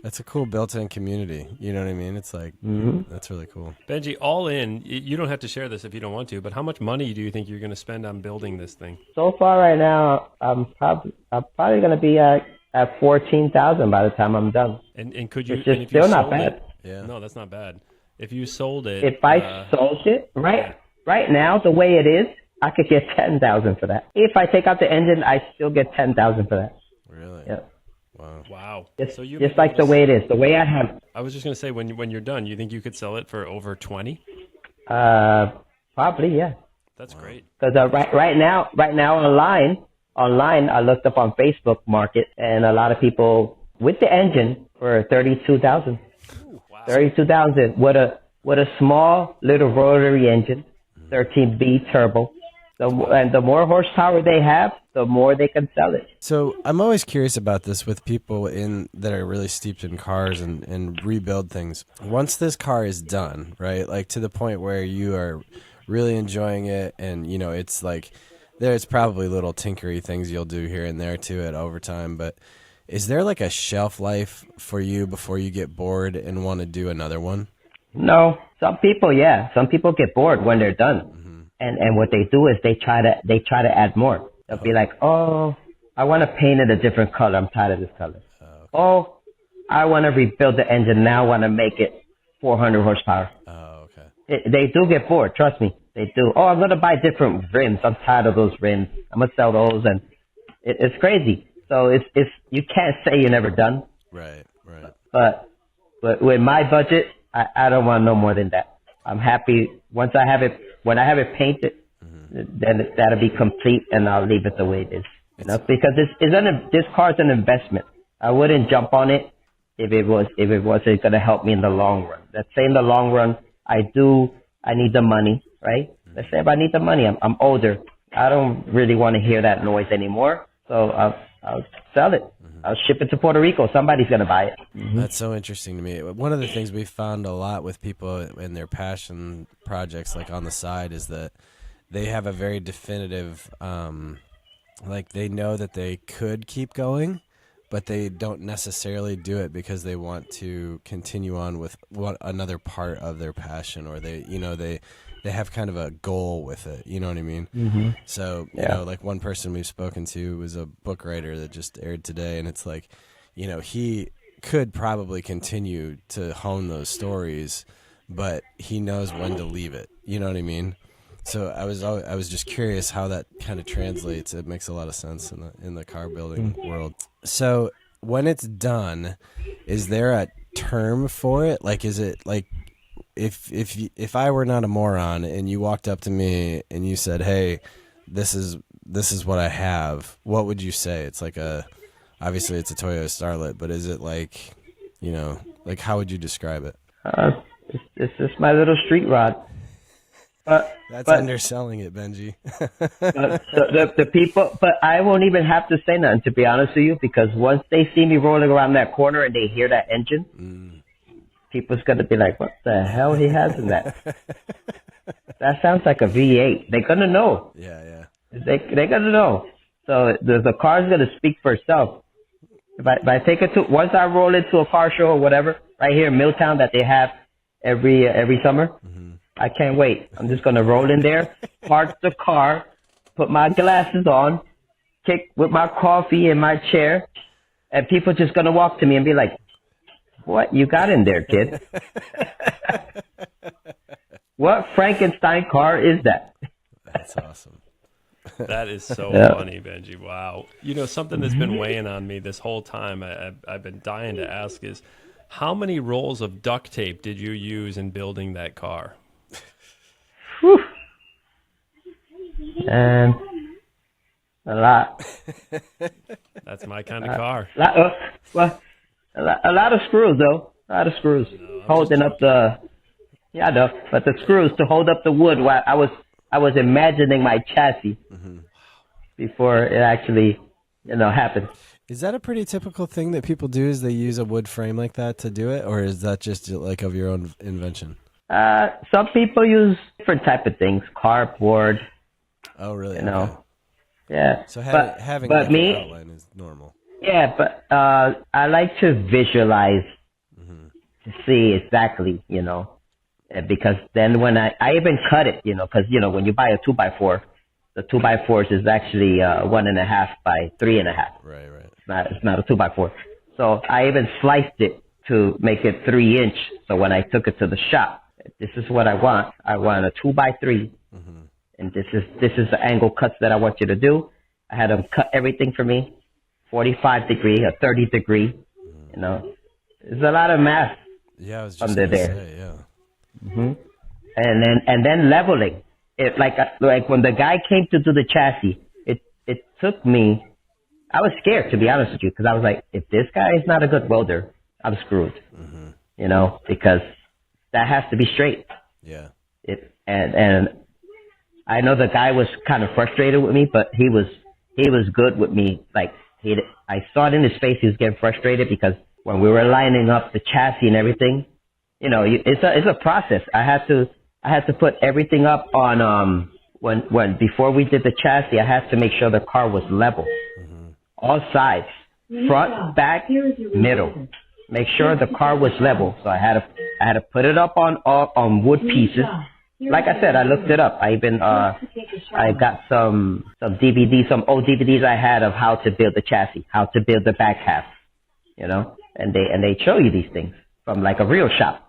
That's a cool built-in community. You know what I mean? It's like, that's really cool. Benji, all in, you don't have to share this if you don't want to, but how much money do you think you're going to spend on building this thing? So far right now, I'm probably going to be at 14,000 by the time I'm done. And could you? It's just still not bad. Yeah. No, that's not bad. If you sold it, if I sold it right now, the way it is, I could get 10,000 for that. If I take out the engine, I still get 10,000 for that. Really? Yeah. Wow. So just like the way it is, the way I have. I was just going to say, when you're done, you think you could sell it for over 20? Probably, yeah. That's great. Because right now online, I looked up on Facebook Market, and a lot of people with the engine for 32,000. Wow. 32,000 with a small little rotary engine, 13B turbo. And the more horsepower they have, the more they can sell it. So I'm always curious about this with people that are really steeped in cars and rebuild things. Once this car is done, right, like to the point where you are really enjoying it, and you know it's like there's probably little tinkery things you'll do here and there to it over time, but is there like a shelf life for you before you get bored and want to do another one? No. Some people get bored when they're done. And what they do is they try to add more. They'll be like, oh, I want to paint it a different color. I'm tired of this color. Oh, I want to rebuild the engine. Now I want to make it 400 horsepower. Oh, okay. They do get bored. Trust me. They do. Oh, I'm going to buy different rims. I'm tired of those rims. I'm going to sell those. And it's crazy. So it's you can't say you're never done. Right. But with my budget, I don't want no more than that. I'm happy once I have it. When I have it painted, then that'll be complete, and I'll leave it the way it is. You know? Because this car's an investment. I wouldn't jump on it if it wasn't going to help me in the long run. Let's say in the long run, I need the money, right? Let's say if I need the money, I'm older. I don't really want to hear that noise anymore, so I'll sell it. I'll ship it to Puerto Rico. Somebody's going to buy it. That's so interesting to me. One of the things we found a lot with people in their passion projects, like on the side, is that they have a very definitive, like they know that they could keep going, but they don't necessarily do it because they want to continue on with another part of their passion, or they have kind of a goal with it. You know what I mean? So, you know, like one person we've spoken to was a book writer that just aired today, and it's like, you know, he could probably continue to hone those stories, but he knows when to leave it. You know what I mean? So I was just curious how that kind of translates. It makes a lot of sense in the car building world. So when it's done, is there a term for it? Like, is if I were not a moron and you walked up to me and you said, "Hey, this is what I have," what would you say? It's like obviously it's a Toyota Starlet, but is it like, like how would you describe it? It's just my little street rod. That's underselling it, Benji. So the people, but I won't even have to say nothing, to be honest with you, because once they see me rolling around that corner and they hear that engine, people's gonna be like, "What the hell he has in that?" That sounds like a V8. They're gonna know. Yeah. They're gonna know. So the car's gonna speak for itself. If I take it once I roll into a car show or whatever, right here in Milltown that they have every summer. I can't wait. I'm just going to roll in there, park the car, put my glasses on, kick with my coffee in my chair, and people just going to walk to me and be like, "What you got in there, kid?" What Frankenstein car is that? That's awesome. That is so funny, Benji. Wow. Something that's been weighing on me this whole time, I've been dying to ask is, how many rolls of duct tape did you use in building that car? Whew. And a lot. That's my kind of car. A lot of screws, though. A lot of screws. Holding up but the screws to hold up the wood while I was imagining my chassis before it actually, happened. Is that a pretty typical thing that people do, is they use a wood frame like that to do it? Or is that just like of your own invention? Some people use different type of things, cardboard. Oh, really? Okay. Yeah. So having like an outline is normal. Yeah, but I like to visualize to see exactly, because then when I even cut it, because, when you buy a 2x4, the 2x4 is actually 1.5 by 3.5. Right. It's not a 2x4. So I even sliced it to make it 3-inch. So when I took it to the shop, this is what I want. I want a 2x3, and this is the angle cuts that I want you to do. I had them cut everything for me, 45 degree, a 30 degree. There's a lot of math. Yeah, I was just under there. Say, yeah. And then leveling. It like when the guy came to do the chassis, it took me. I was scared, to be honest with you, because I was like, if this guy is not a good welder, I'm screwed. Because that has to be straight. Yeah. And I know the guy was kind of frustrated with me, but he was good with me. Like I saw it in his face. He was getting frustrated because when we were lining up the chassis and everything, it's a process. I had to put everything up on when before we did the chassis. I had to make sure the car was level, all sides, front, back, middle. Make sure the car was level. So I had to put it up on wood pieces. Like I said, I looked it up. I even I got some DVDs, some old DVDs I had of how to build the chassis, how to build the back half, and they show you these things from like a real shop,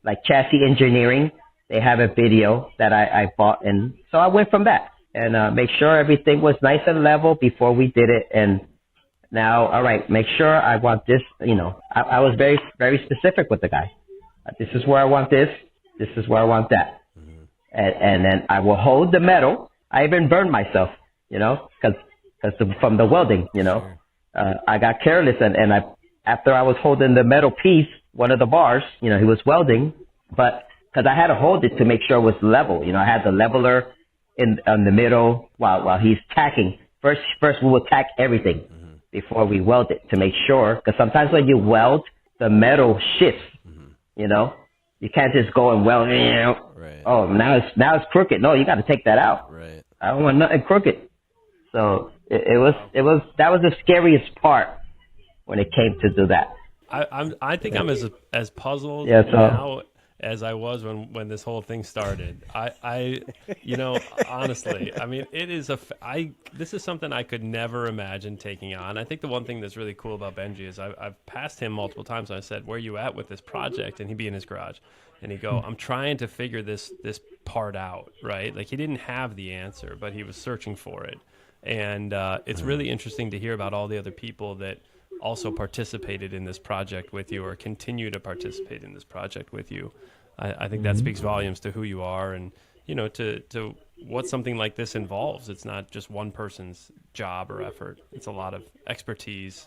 like chassis engineering. They have a video that I bought, and so I went from that and make sure everything was nice and level before we did it. And now, all right, make sure I want this. I was very, very specific with the guy. This is where I want this. This is where I want that. And then I will hold the metal. I even burned myself, because from the welding, I got careless and after I was holding the metal piece, one of the bars, he was welding, but because I had to hold it to make sure it was level, I had the leveler in the middle while he's tacking. First we will tack everything before we weld it to make sure, because sometimes when you weld, the metal shifts, You can't just go and weld. Right. Oh, now it's crooked. No, you got to take that out. Right. I don't want nothing crooked. So that was the scariest part when it came to do that. I think I'm as puzzled Yeah, now as I was when this whole thing started. I honestly, I mean, it is this is something I could never imagine taking on. I think the one thing that's really cool about Benji is I've passed him multiple times and I said, "Where are you at with this project?" And he'd be in his garage and he'd go, "I'm trying to figure this part out," right? Like he didn't have the answer, but he was searching for it. And it's really interesting to hear about all the other people that also participated in this project with you or continue to participate in this project with you. I think that speaks volumes to who you are, and to what something like this involves. It's not just one person's job or effort. It's a lot of expertise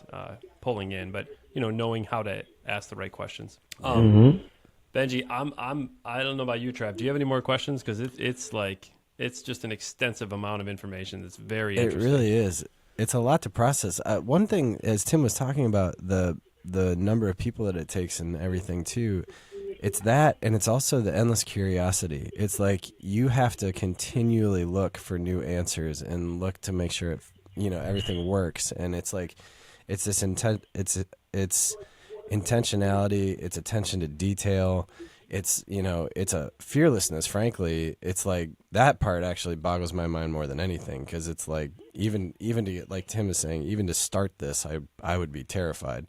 pulling in, but knowing how to ask the right questions. Benji, I don't know about you, Trav. Do you have any more questions? Because it's just an extensive amount of information that's very interesting. It really is. It's a lot to process. One thing, as Tim was talking about, the number of people that it takes and everything too, it's that, and it's also the endless curiosity. It's like you have to continually look for new answers and look to make sure everything works. And it's like it's this it's intentionality, it's attention to detail. It's it's a fearlessness. Frankly, it's like that part actually boggles my mind more than anything, because it's like even to get, like Tim is saying, even to start this, I would be terrified.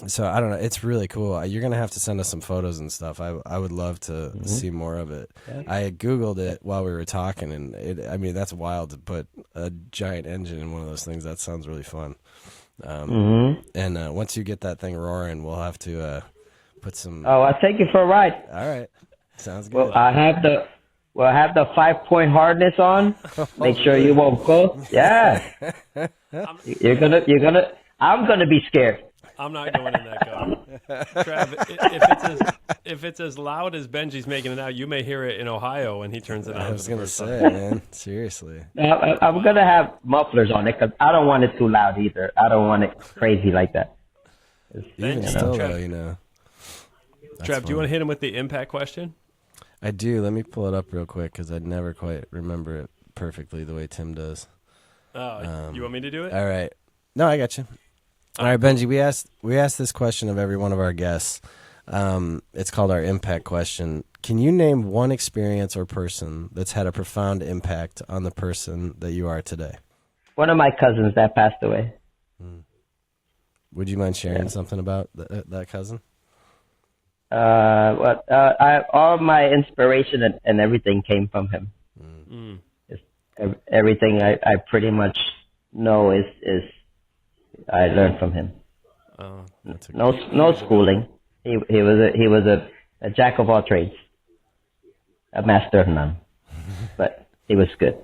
So I don't know. It's really cool. You're gonna have to send us some photos and stuff. I would love to see more of it. Yeah. I Googled it while we were talking, and that's wild to put a giant engine in one of those things. That sounds really fun. And once you get that thing roaring, we'll have to put some. Oh, I'll take you for a ride. All right, sounds good. Well, I have the 5-point hardness on. Make sure you won't go. Yeah, you're gonna. I'm gonna be scared. I'm not going in that car. Trav, if it's as loud as Benji's making it out, you may hear it in Ohio when he turns it on. I was going to say, man, seriously. I'm going to have mufflers on it because I don't want it too loud either. I don't want it crazy like that. Even still, Trav, though, Trav, do you want to hit him with the impact question? I do. Let me pull it up real quick because I never quite remember it perfectly the way Tim does. You want me to do it? All right. No, I got you. All right, Benji, we asked this question of every one of our guests. It's called our impact question. Can you name one experience or person that's had a profound impact on the person that you are today? One of my cousins that passed away. Would you mind sharing something about that cousin? All my inspiration and everything came from him. Everything I pretty much know is I learned from him. No schooling. He was a jack of all trades, a master of none. But he was good.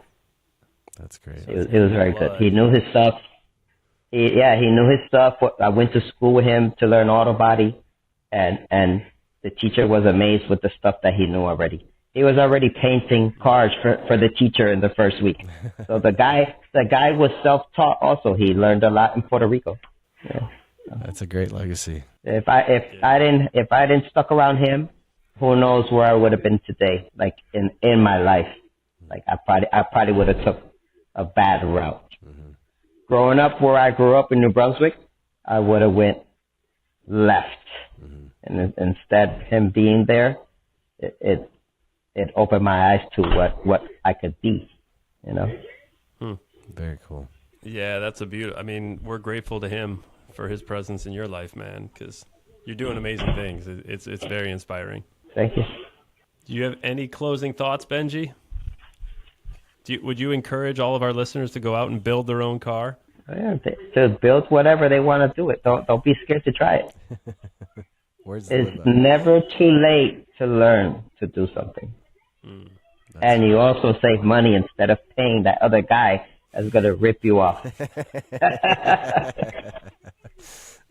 That's great. He was very good. He knew his stuff. He knew his stuff. I went to school with him to learn auto body, and the teacher was amazed with the stuff that he knew already. He was already painting cars for the teacher in the first week. So the guy was self-taught also. He learned a lot in Puerto Rico. Yeah. That's a great legacy. If I didn't stuck around him, who knows where I would have been today, like in my life. Like I probably would have took a bad route. Growing up where I grew up in New Brunswick, I would have went left. And instead him being there, it opened my eyes to what I could be, Very cool. Yeah, that's a beautiful. I mean, we're grateful to him for his presence in your life, man, because you're doing amazing things. It's very inspiring. Thank you. Do you have any closing thoughts, Benji? Would you encourage all of our listeners to go out and build their own car? Yeah, to build whatever they want to do it. Don't be scared to try it. It's never too late to learn to do something. And you also save money instead of paying that other guy that's going to rip you off.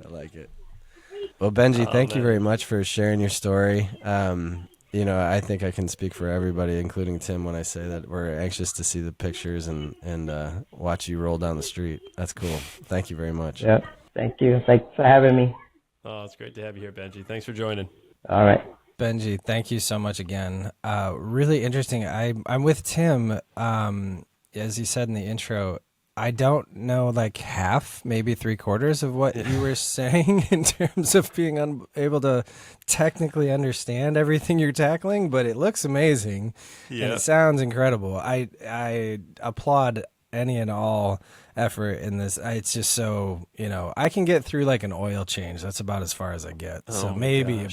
I like it. Well, Benji, thank you very much for sharing your story. I think I can speak for everybody, including Tim, when I say that we're anxious to see the pictures and watch you roll down the street. That's cool. Thank you very much. Yeah, thank you. Thanks for having me. Oh, it's great to have you here, Benji. Thanks for joining. All right. Benji, thank you so much again. Really interesting. I'm with Tim. As you said in the intro, I don't know like half, maybe 3/4 of what you were saying in terms of being able to technically understand everything you're tackling, but it looks amazing and it sounds incredible. I applaud any and all effort in this. It's just so, I can get through like an oil change. That's about as far as I get. So maybe a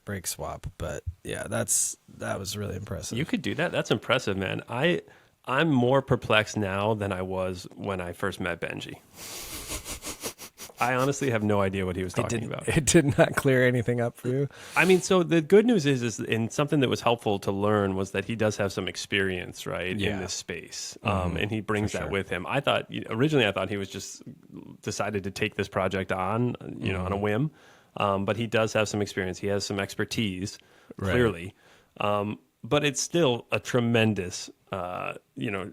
brake swap, but yeah, that was really impressive. You could do that. That's impressive, man. I'm more perplexed now than I was when I first met Benji. I honestly have no idea what he was talking about. It did not clear anything up for you. I mean, so the good news is and something that was helpful to learn was that he does have some experience, right, in this space, and he brings that with him. Originally I thought he was just decided to take this project on, on a whim, but he does have some experience. He has some expertise, clearly, but it's still a tremendous,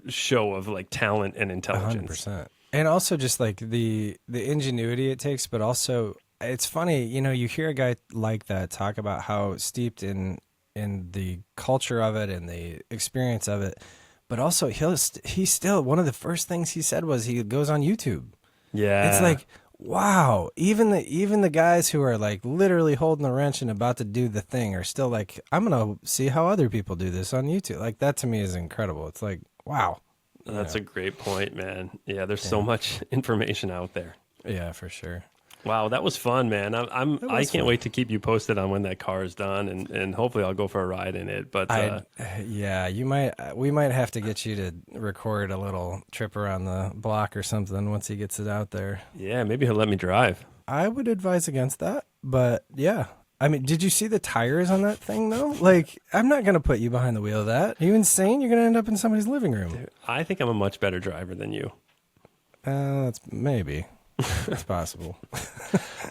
show of like talent and intelligence. 100%. And also just like the ingenuity it takes, but also it's funny, you hear a guy like that talk about how steeped in the culture of it and the experience of it, but also he's still, one of the first things he said was he goes on YouTube. Yeah. It's like, wow, even the guys who are like literally holding the wrench and about to do the thing are still like, I'm going to see how other people do this on YouTube. Like that to me is incredible. It's like, wow. That's a great point, man. Yeah, there's so much information out there. Yeah, for sure. Wow, that was fun, man. I can't wait to keep you posted on when that car is done, and hopefully I'll go for a ride in it. But we might have to get you to record a little trip around the block or something once he gets it out there. Yeah, maybe he'll let me drive. I would advise against that, but yeah. I mean, did you see the tires on that thing, though? Like, I'm not going to put you behind the wheel of that. Are you insane? You're going to end up in somebody's living room. Dude, I think I'm a much better driver than you. That's maybe. It's possible.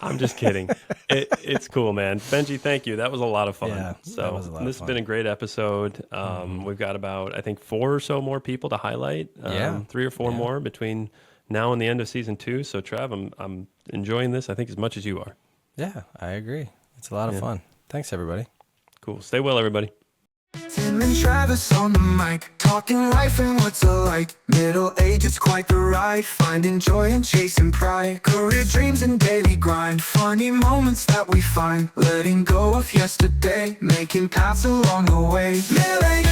I'm just kidding. It's cool, man. Benji, thank you. That was a lot of fun. Yeah, that was a lot this of has been a great episode. We've got about, I think, 4 or so more people to highlight. 3 or 4 more between now and the end of season 2. So, Trav, I'm enjoying this, I think, as much as you are. Yeah, I agree. It's a lot of fun. Thanks, everybody. Cool. Stay well, everybody. Tim and Travis on the mic, talking life and what's it like. Middle age, it's quite the ride. Finding joy and chasing pride. Career dreams and daily grind. Funny moments that we find. Letting go of yesterday, making paths along the way. Middle age.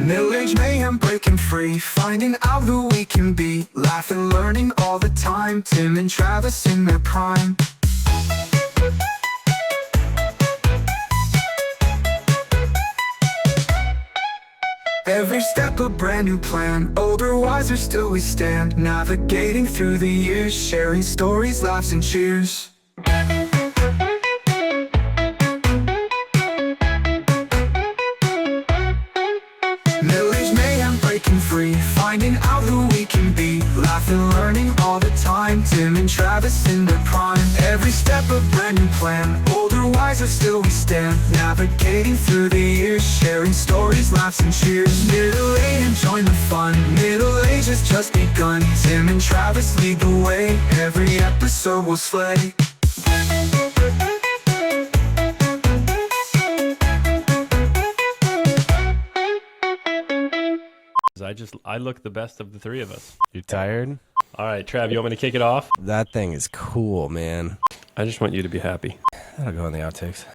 Middle-aged mayhem breaking free, finding out who we can be, laughing, learning all the time. Tim and Travis in their prime. Every step a brand new plan, older, wiser, still we stand. Navigating through the years, sharing stories, laughs and cheers. Free, finding out who we can be, laughing, learning all the time. Tim and Travis in their prime. Every step a brand new plan, older, wiser, still we stand. Navigating through the years, sharing stories, laughs and cheers. Middle age, enjoying the fun, middle age has just begun. Tim and Travis lead the way, every episode will slay. I look the best of the 3 of us. You tired? All right, Trav, you want me to kick it off? That thing is cool, man. I just want you to be happy. That'll go in the outtakes.